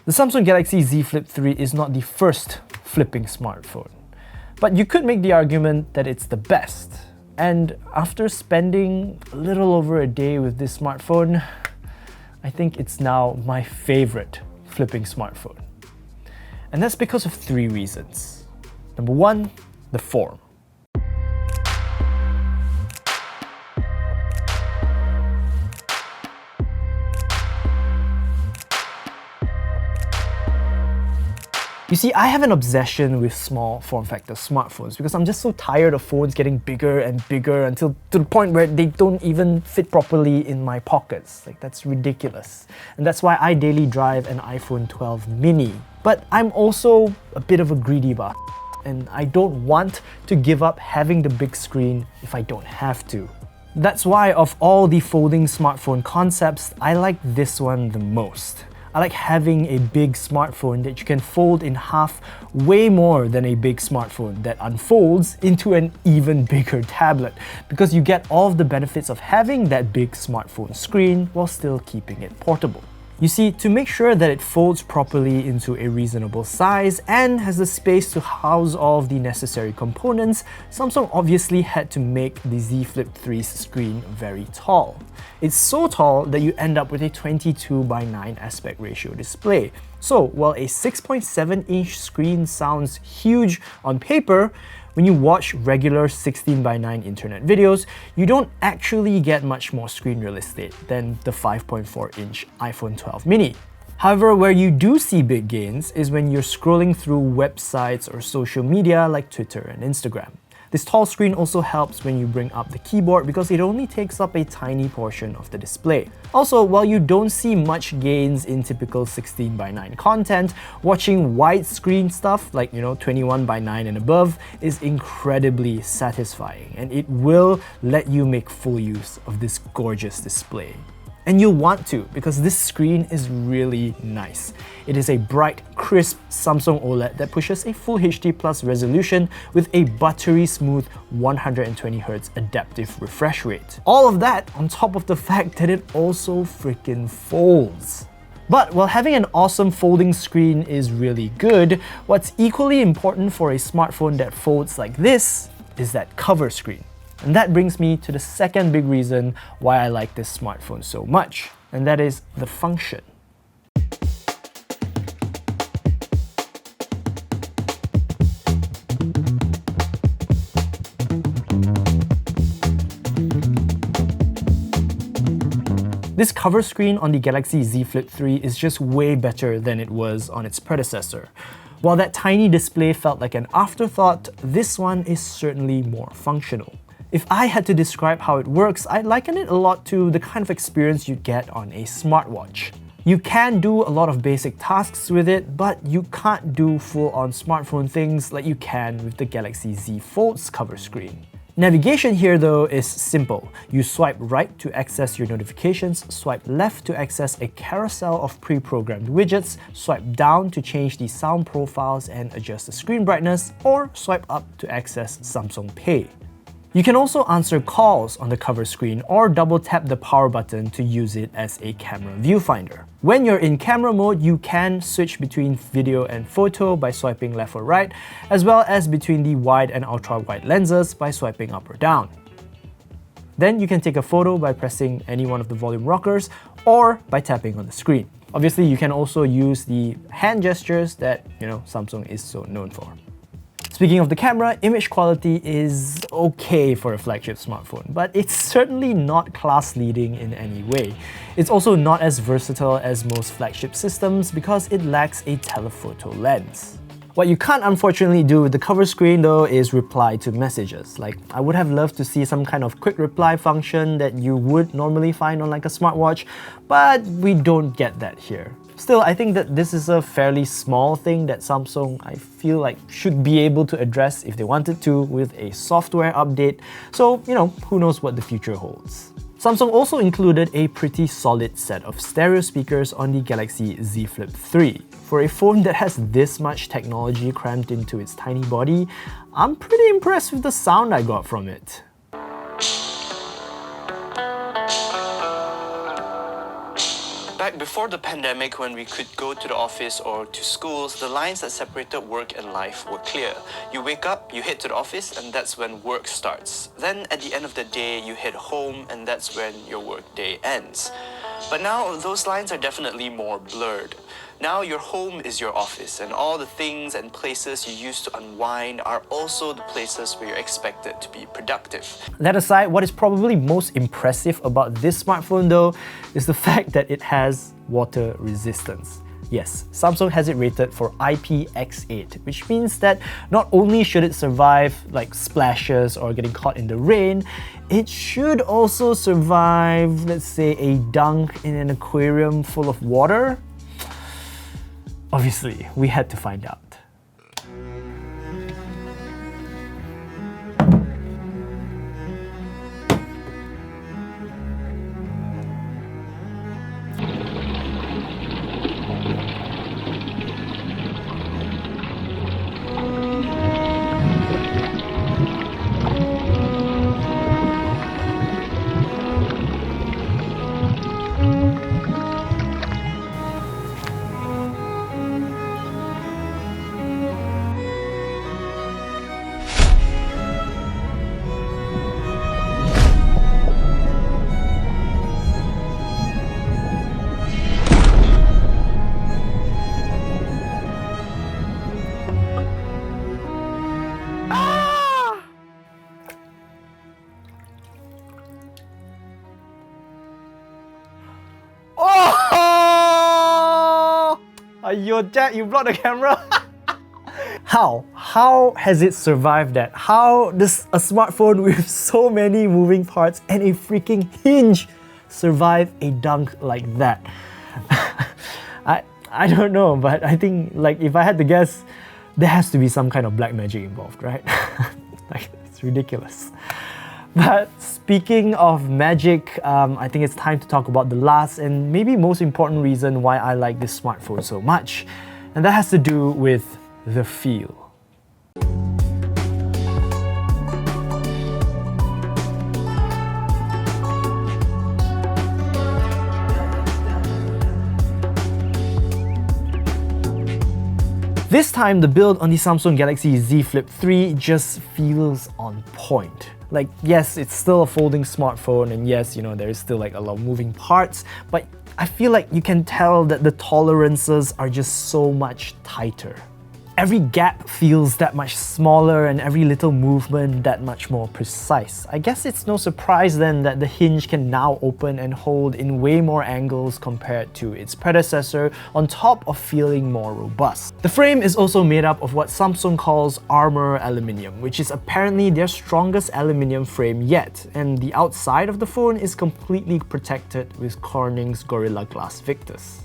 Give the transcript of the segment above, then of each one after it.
The Samsung Galaxy Z Flip 3 is not the first flipping smartphone, but you could make the argument that it's the best. And after spending a little over a day with this smartphone, I think it's now my favorite flipping smartphone. And that's because of 3 reasons. Number 1, the form. You see, I have an obsession with small form factor smartphones because I'm just so tired of phones getting bigger and bigger until to the point where they don't even fit properly in my pockets. Like, that's ridiculous. And that's why I daily drive an iPhone 12 mini. But I'm also a bit of a greedy bastard, and I don't want to give up having the big screen if I don't have to. That's why of all the folding smartphone concepts, I like this one the most. I like having a big smartphone that you can fold in half way more than a big smartphone that unfolds into an even bigger tablet, because you get all of the benefits of having that big smartphone screen while still keeping it portable. You see, to make sure that it folds properly into a reasonable size and has the space to house all of the necessary components, Samsung obviously had to make the Z Flip 3's screen very tall. It's so tall that you end up with a 22:9 aspect ratio display. So while a 6.7-inch screen sounds huge on paper, when you watch regular 16:9 internet videos, you don't actually get much more screen real estate than the 5.4-inch iPhone 12 mini. However, where you do see big gains is when you're scrolling through websites or social media like Twitter and Instagram. This tall screen also helps when you bring up the keyboard because it only takes up a tiny portion of the display. Also, while you don't see much gains in typical 16:9 content, watching widescreen stuff like 21:9 and above is incredibly satisfying, and it will let you make full use of this gorgeous display. And you'll want to, because this screen is really nice. It is a bright, crisp Samsung OLED that pushes a Full HD Plus resolution with a buttery smooth 120Hz adaptive refresh rate. All of that on top of the fact that it also freaking folds. But while having an awesome folding screen is really good, what's equally important for a smartphone that folds like this is that cover screen. And that brings me to the second big reason why I like this smartphone so much, and that is the function. This cover screen on the Galaxy Z Flip 3 is just way better than it was on its predecessor. While that tiny display felt like an afterthought, this one is certainly more functional. If I had to describe how it works, I'd liken it a lot to the kind of experience you'd get on a smartwatch. You can do a lot of basic tasks with it, but you can't do full-on smartphone things like you can with the Galaxy Z Fold's cover screen. Navigation here though is simple. You swipe right to access your notifications, swipe left to access a carousel of pre-programmed widgets, swipe down to change the sound profiles and adjust the screen brightness, or swipe up to access Samsung Pay. You can also answer calls on the cover screen or double tap the power button to use it as a camera viewfinder. When you're in camera mode, you can switch between video and photo by swiping left or right, as well as between the wide and ultra wide lenses by swiping up or down. Then you can take a photo by pressing any one of the volume rockers or by tapping on the screen. Obviously, you can also use the hand gestures that Samsung is so known for. Speaking of the camera, image quality is okay for a flagship smartphone, but it's certainly not class-leading in any way. It's also not as versatile as most flagship systems because it lacks a telephoto lens. What you can't unfortunately do with the cover screen though is reply to messages. Like, I would have loved to see some kind of quick reply function that you would normally find on like a smartwatch, but we don't get that here. Still, I think that this is a fairly small thing that Samsung, I feel like, should be able to address if they wanted to with a software update. So, who knows what the future holds. Samsung also included a pretty solid set of stereo speakers on the Galaxy Z Flip 3. For a phone that has this much technology crammed into its tiny body, I'm pretty impressed with the sound I got from it. Back before the pandemic, when we could go to the office or to schools, the lines that separated work and life were clear. You wake up, you head to the office, and that's when work starts. Then at the end of the day, you head home, and that's when your work day ends. But now those lines are definitely more blurred. Now your home is your office, and all the things and places you used to unwind are also the places where you're expected to be productive. That aside, what is probably most impressive about this smartphone though is the fact that it has water resistance. Yes, Samsung has it rated for IPX8, which means that not only should it survive like splashes or getting caught in the rain, it should also survive, let's say, a dunk in an aquarium full of water. Obviously, we had to find out. Yo, Jack, you blocked the camera. How? How has it survived that? How does a smartphone with so many moving parts and a freaking hinge survive a dunk like that? I don't know, but I think like if I had to guess, there has to be some kind of black magic involved, right? Like, it's ridiculous. But speaking of magic, I think it's time to talk about the last and maybe most important reason why I like this smartphone so much. And that has to do with the feel. This time, the build on the Samsung Galaxy Z Flip 3 just feels on point. Like, yes, it's still a folding smartphone, and yes, you know, there is still like a lot of moving parts, but I feel like you can tell that the tolerances are just so much tighter. Every gap feels that much smaller and every little movement that much more precise. I guess it's no surprise then that the hinge can now open and hold in way more angles compared to its predecessor, on top of feeling more robust. The frame is also made up of what Samsung calls armor aluminium, which is apparently their strongest aluminium frame yet, and the outside of the phone is completely protected with Corning's Gorilla Glass Victus.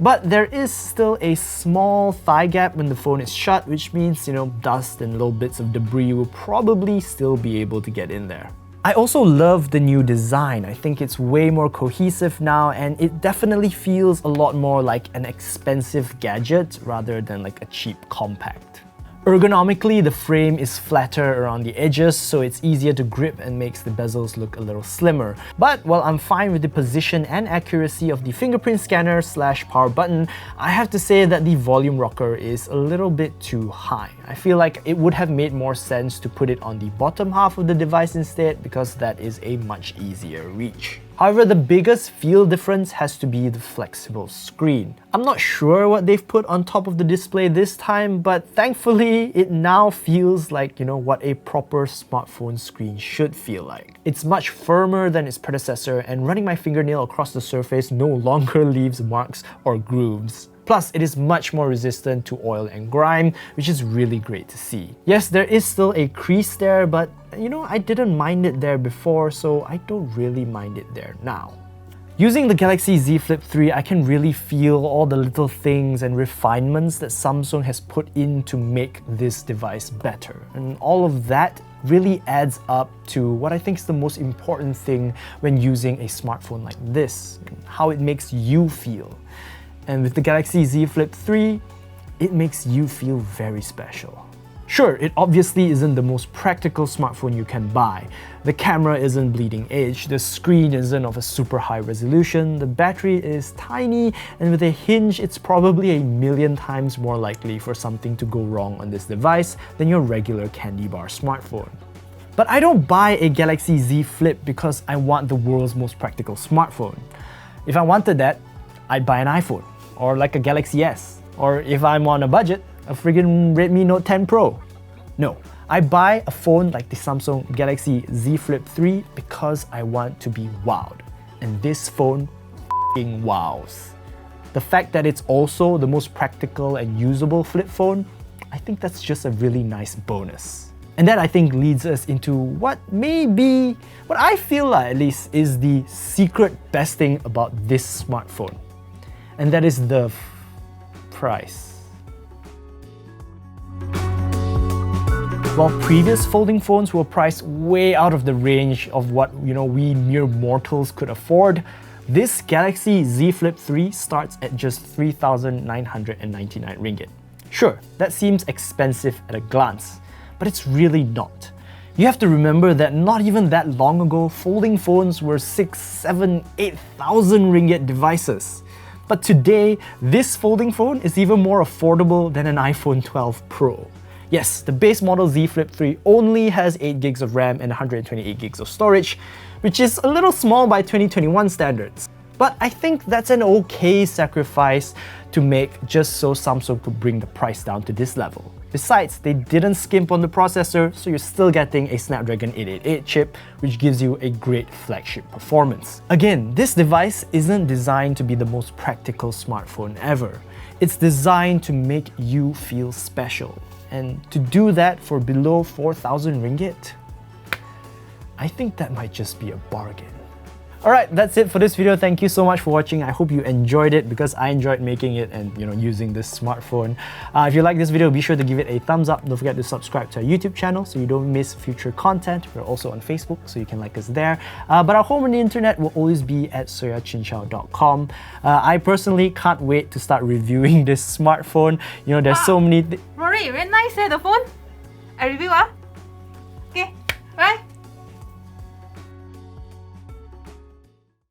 But there is still a small thigh gap when the phone is shut, which means, you know, dust and little bits of debris will probably still be able to get in there. I also love the new design. I think it's way more cohesive now, and it definitely feels a lot more like an expensive gadget rather than like a cheap compact. Ergonomically, the frame is flatter around the edges, so it's easier to grip and makes the bezels look a little slimmer. But while I'm fine with the position and accuracy of the fingerprint scanner / power button, I have to say that the volume rocker is a little bit too high. I feel like it would have made more sense to put it on the bottom half of the device instead, because that is a much easier reach. However, the biggest feel difference has to be the flexible screen. I'm not sure what they've put on top of the display this time, but thankfully it now feels like, you know, what a proper smartphone screen should feel like. It's much firmer than its predecessor, and running my fingernail across the surface no longer leaves marks or grooves. Plus, it is much more resistant to oil and grime, which is really great to see. Yes, there is still a crease there, but you know, I didn't mind it there before, so I don't really mind it there now. Using the Galaxy Z Flip 3, I can really feel all the little things and refinements that Samsung has put in to make this device better. And all of that really adds up to what I think is the most important thing when using a smartphone like this, how it makes you feel. And with the Galaxy Z Flip 3, it makes you feel very special. Sure, it obviously isn't the most practical smartphone you can buy. The camera isn't bleeding edge, the screen isn't of a super high resolution, the battery is tiny, and with a hinge, it's probably 1,000,000 times more likely for something to go wrong on this device than your regular candy bar smartphone. But I don't buy a Galaxy Z Flip because I want the world's most practical smartphone. If I wanted that, I'd buy an iPhone, or like a Galaxy S, or if I'm on a budget, a friggin' Redmi Note 10 Pro. No, I buy a phone like the Samsung Galaxy Z Flip 3 because I want to be wowed. And this phone f***ing wows. The fact that it's also the most practical and usable flip phone, I think that's just a really nice bonus. And that I think leads us into what I feel like at least is the secret best thing about this smartphone. And that is the price. While previous folding phones were priced way out of the range of what we mere mortals could afford, this Galaxy Z Flip 3 starts at just 3,999 ringgit. Sure, that seems expensive at a glance, but it's really not. You have to remember that not even that long ago, folding phones were 6, 7, 8,000 ringgit devices. But today, this folding phone is even more affordable than an iPhone 12 Pro. Yes, the base model Z Flip 3 only has 8 gigs of RAM and 128 gigs of storage, which is a little small by 2021 standards. But I think that's an okay sacrifice to make just so Samsung could bring the price down to this level. Besides, they didn't skimp on the processor, so you're still getting a Snapdragon 888 chip, which gives you a great flagship performance. Again, this device isn't designed to be the most practical smartphone ever. It's designed to make you feel special. And to do that for below 4,000 ringgit, I think that might just be a bargain. Alright, that's it for this video. Thank you so much for watching. I hope you enjoyed it because I enjoyed making it and using this smartphone. If you like this video, be sure to give it a thumbs up. Don't forget to subscribe to our YouTube channel so you don't miss future content. We're also on Facebook, so you can like us there. But our home on the internet will always be at SoyaCincau.com. I personally can't wait to start reviewing this smartphone. There's so many... Rory, very nice the phone. I review Okay, bye.